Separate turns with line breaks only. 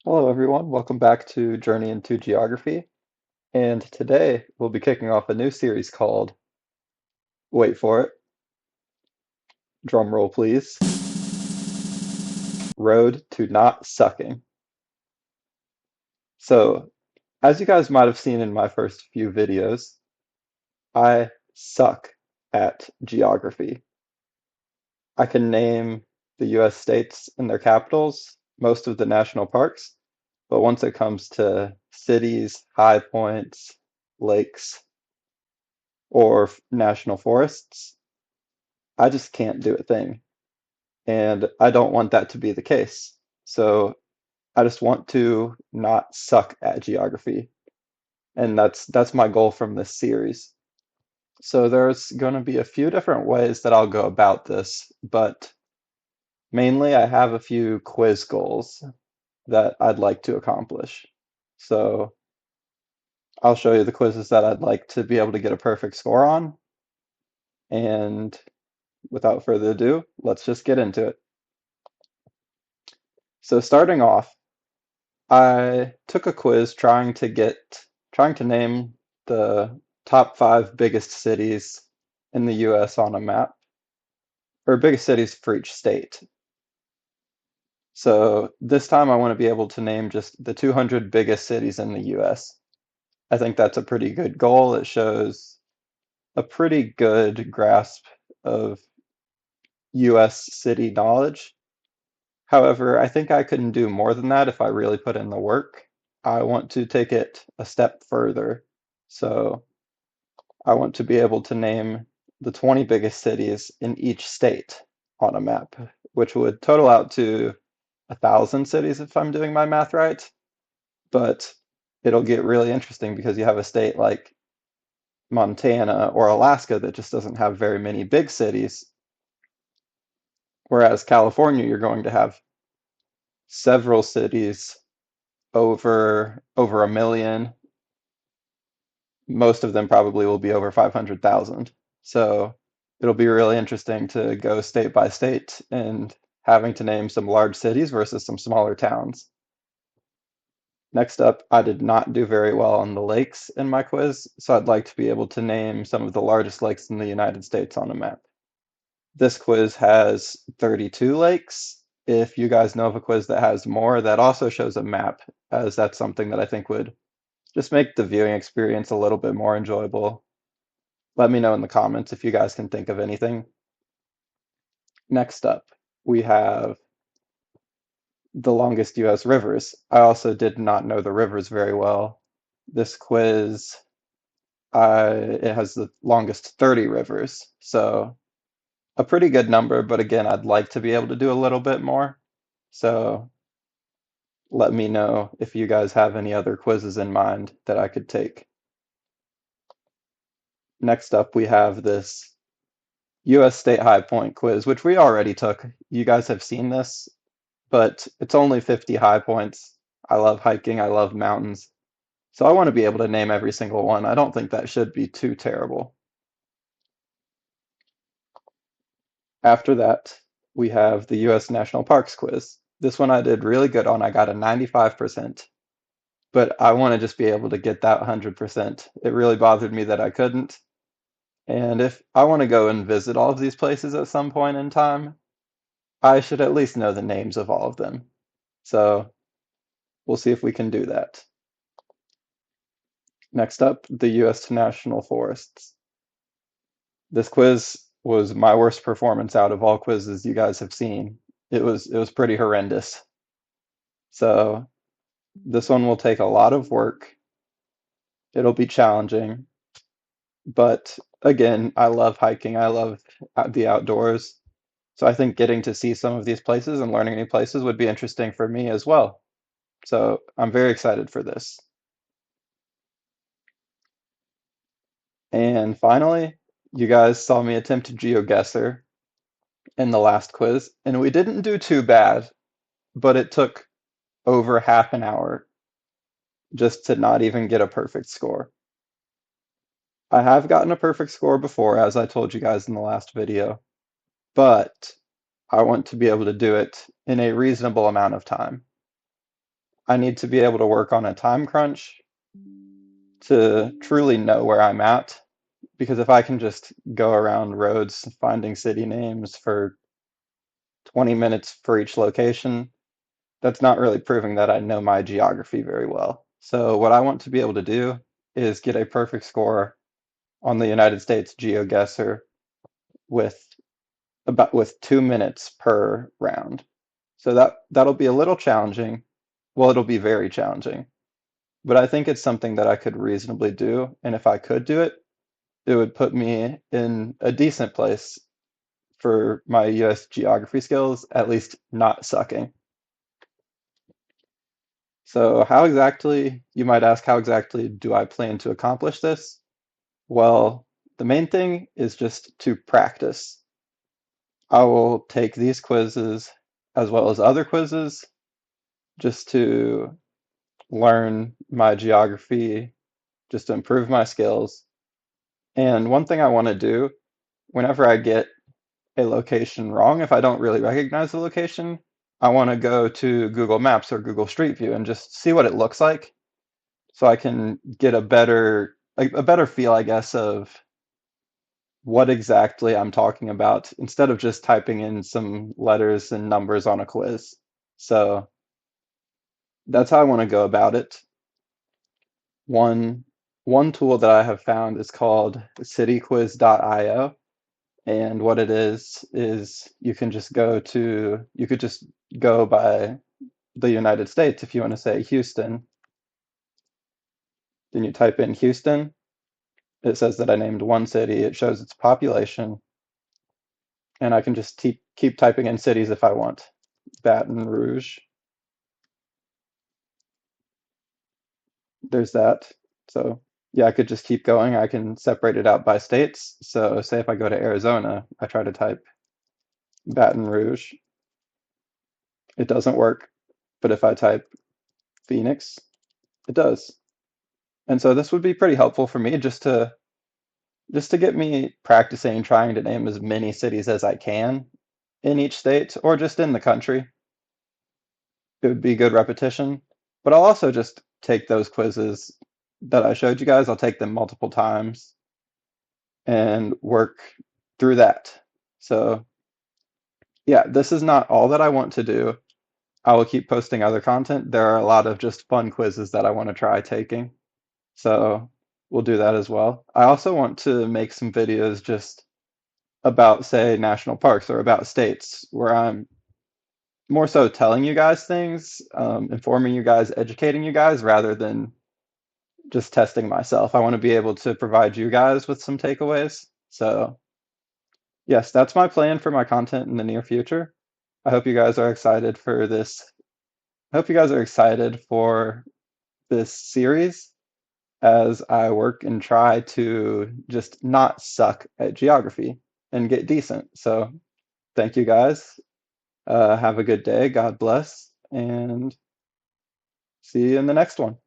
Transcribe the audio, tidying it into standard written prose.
Hello, everyone. Welcome back to Journey into Geography. And today we'll be kicking off a new series called, wait for it, drum roll please, Road to Not Sucking. So, as you guys might have seen in my first few videos, I suck at geography. I can name the US states and their capitals, most of the national parks, but once it comes to cities, high points, lakes, or national forests, I just can't do a thing. And I don't want that to be the case. So I just want to not suck at geography. And that's my goal from this series. So there's going to be a few different ways that I'll go about this, but mainly I have a few quiz goals that I'd like to accomplish. So I'll show you the quizzes that I'd like to be able to get a perfect score on. And without further ado, let's just get into it. So starting off, I took a quiz trying to name the top five biggest cities in the US on a map, or biggest cities for each state. So this time I want to be able to name just the 200 biggest cities in the US. I think that's a pretty good goal. It shows a pretty good grasp of US city knowledge. However, I think I can do more than that if I really put in the work. I want to take it a step further. So I want to be able to name the 20 biggest cities in each state on a map, which would total out to 1,000 cities if I'm doing my math right. But it'll get really interesting because you have a state like Montana or Alaska that just doesn't have very many big cities, whereas California, you're going to have several cities over a million. Most of them probably will be over 500,000. So it'll be really interesting to go state by state and having to name some large cities versus some smaller towns. Next up, I did not do very well on the lakes in my quiz, so I'd like to be able to name some of the largest lakes in the United States on a map. This quiz has 32 lakes. If you guys know of a quiz that has more, that also shows a map, as that's something that I think would just make the viewing experience a little bit more enjoyable. Let me know in the comments if you guys can think of anything. Next up, we have the longest US rivers. I also did not know the rivers very well. This quiz, it has the longest 30 rivers, so a pretty good number, but again, I'd like to be able to do a little bit more. So let me know if you guys have any other quizzes in mind that I could take. Next up, we have this US State High Point quiz, which we already took. You guys have seen this, but it's only 50 high points. I love hiking, I love mountains. So I want to be able to name every single one. I don't think that should be too terrible. After that, we have the US National Parks quiz. This one I did really good on. I got a 95%, but I want to just be able to get that 100%. It really bothered me that I couldn't. And if I want to go and visit all of these places at some point in time, I should at least know the names of all of them. So we'll see if we can do that. Next up, the US National Forests. This quiz was my worst performance out of all quizzes you guys have seen. It was pretty horrendous. So this one will take a lot of work. It'll be challenging, but again, I love hiking. I love the outdoors. So I think getting to see some of these places and learning new places would be interesting for me as well. So I'm very excited for this. And finally, you guys saw me attempt GeoGuessr in the last quiz, and we didn't do too bad, but it took over half an hour just to not even get a perfect score. I have gotten a perfect score before, as I told you guys in the last video, but I want to be able to do it in a reasonable amount of time. I need to be able to work on a time crunch to truly know where I'm at. Because if I can just go around roads finding city names for 20 minutes for each location, that's not really proving that I know my geography very well. So what I want to be able to do is get a perfect score on the United States GeoGuessr with with 2 minutes per round. So that'll be a little challenging. Well, it'll be very challenging, but I think it's something that I could reasonably do. And if I could do it, it would put me in a decent place for my US geography skills, at least not sucking. So how exactly, you might ask, how exactly do I plan to accomplish this? Well, the main thing is just to practice. I will take these quizzes as well as other quizzes just to learn my geography, just to improve my skills. And one thing I want to do whenever I get a location wrong, if I don't really recognize the location, I want to go to Google Maps or Google Street View and just see what it looks like so I can get a better feel, I guess, of what exactly I'm talking about instead of just typing in some letters and numbers on a quiz. So that's how I want to go about it. One one tool that I have found is called cityquiz.io, and what it is you could just go by the United States. If you want to say Houston, then you type in Houston. It says that I named one city. It shows its population, and I can just keep typing in cities if I want. Baton Rouge, there's that. So yeah, I could just keep going. I can separate it out by states. So say if I go to Arizona, I try to type Baton Rouge, it doesn't work. But if I type Phoenix, it does. And so this would be pretty helpful for me just to get me practicing trying to name as many cities as I can in each state or just in the country. It would be good repetition. But I'll also just take those quizzes that I showed you guys, I'll take them multiple times and work through that. So yeah, this is not all that I want to do. I will keep posting other content. There are a lot of just fun quizzes that I want to try taking. So we'll do that as well. I also want to make some videos just about, say, national parks or about states where I'm more so telling you guys things, informing you guys, educating you guys, rather than just testing myself. I want to be able to provide you guys with some takeaways. So, yes, that's my plan for my content in the near future. I hope you guys are excited for this. I hope you guys are excited for this series as I work and try to just not suck at geography and get decent. So, thank you guys. Have a good day. God bless. And see you in the next one.